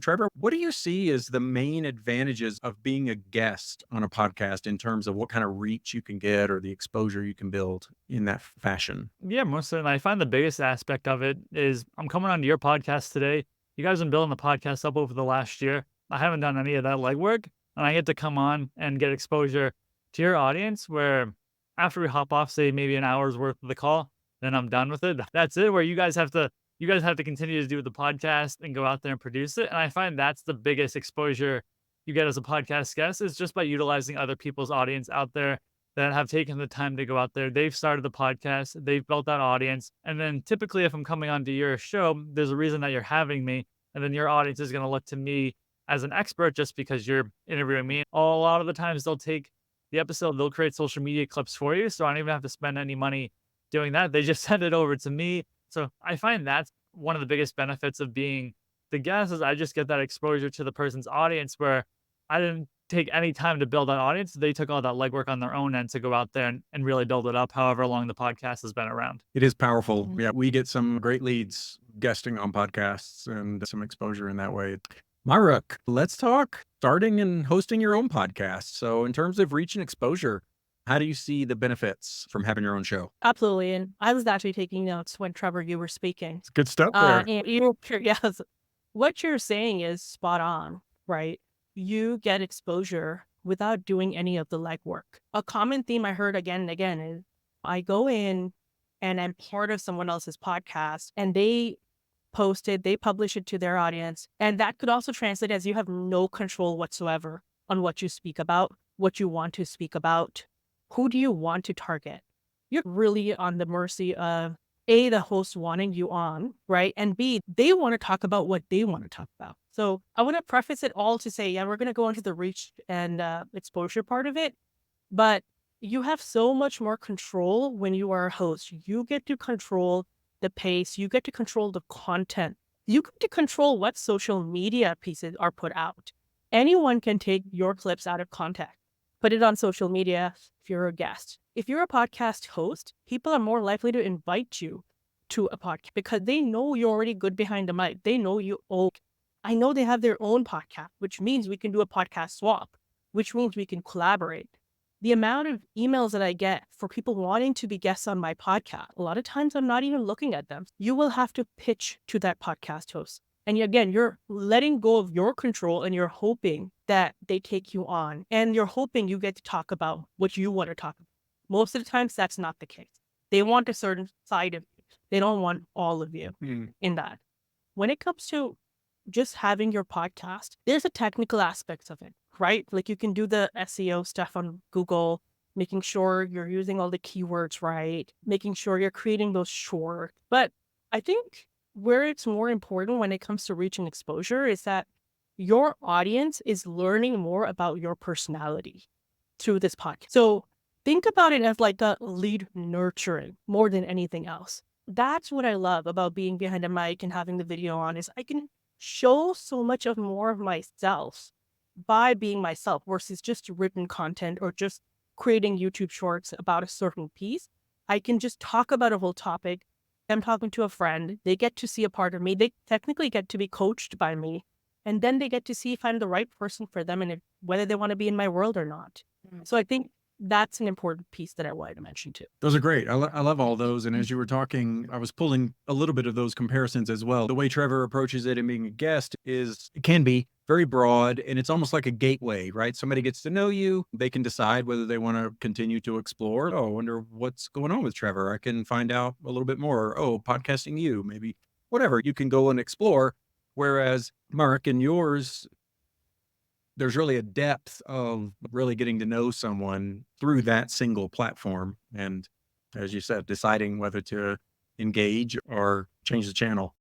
Trevor, what do you see as the main advantages of being a guest on a podcast in terms of what kind of reach you can get or the exposure you can build in that fashion? Yeah, most certainly. I find the biggest aspect of it is I'm coming onto your podcast today. You guys have been building the podcast up over the last year. I haven't done any of that legwork, and I get to come on and get exposure to your audience where after we hop off, say maybe an hour's worth of the call, then I'm done with it. That's it, where you guys have to continue to do the podcast and go out there and produce it. And I find that's the biggest exposure you get as a podcast guest is just by utilizing other people's audience out there that have taken the time to go out there. They've started the podcast, they've built that audience. And then typically, if I'm coming onto your show, there's a reason that you're having me. And then your audience is going to look to me as an expert just because you're interviewing me. A lot of the times, they'll take the episode, they'll create social media clips for you. So I don't even have to spend any money doing that. They just send it over to me. So I find that's one of the biggest benefits of being the guest is I just get that exposure to the person's audience where I didn't take any time to build that audience. They took all that legwork on their own end to go out there and really build it up, however long the podcast has been around. It is powerful. Mhm. Yeah, we get some great leads guesting on podcasts and some exposure in that way. Maruk, let's talk starting and hosting your own podcast. So, in terms of reach and exposure, how do you see the benefits from having your own show? Absolutely. And I was actually taking notes when Trevor, you were speaking. It's good stuff there. And yes, what you're saying is spot on, right? You get exposure without doing any of the legwork. A common theme I heard again and again is I go in and I'm part of someone else's podcast and they post it, they publish it to their audience. And that could also translate as you have no control whatsoever on what you speak about, what you want to speak about. Who do you want to target? You're really on the mercy of A, the host wanting you on, right? And B, they want to talk about what they want to talk about. So I want to preface it all to say, yeah, we're going to go into the reach and exposure part of it. But you have so much more control when you are a host. You get to control the pace, you get to control the content, you get to control what social media pieces are put out. Anyone can take your clips out of context, put it on social media if you're a guest. If you're a podcast host, people are more likely to invite you to a podcast because they know you're already good behind the mic. They know you. Oh, I know they have their own podcast, which means we can do a podcast swap, which means we can collaborate. The amount of emails that I get for people wanting to be guests on my podcast, a lot of times I'm not even looking at them. You will have to pitch to that podcast host. And again, you're letting go of your control and you're hoping that they take you on and you're hoping you get to talk about what you want to talk about. Most of the times, that's not the case. They want a certain side of you. They don't want all of you in that. When it comes to just having your podcast, there's a technical aspect of it, right? Like you can do the SEO stuff on Google, making sure you're using all the keywords right, making sure you're creating those short. But I think where it's more important when it comes to reach and exposure is that your audience is learning more about your personality through this podcast. So think about it as like a lead nurturing more than anything else. That's what I love about being behind a mic and having the video on is I can show so much of more of myself by being myself versus just written content or just creating YouTube shorts about a certain piece. I can just talk about a whole topic. I'm talking to a friend. They get to see a part of me. They technically get to be coached by me. And then they get to see if I'm the right person for them and whether they want to be in my world or not. So I think that's an important piece that I wanted to mention too. Those are great. I love all those. And as you were talking, I was pulling a little bit of those comparisons as well. The way Trevor approaches it and being a guest is, it can be very broad and it's almost like a gateway, right? Somebody gets to know you. They can decide whether they want to continue to explore. Oh, I wonder what's going on with Trevor. I can find out a little bit more. Oh, podcasting you, maybe whatever. You can go and explore. Whereas Mark and yours, there's really a depth of really getting to know someone through that single platform. And as you said, deciding whether to engage or change the channel.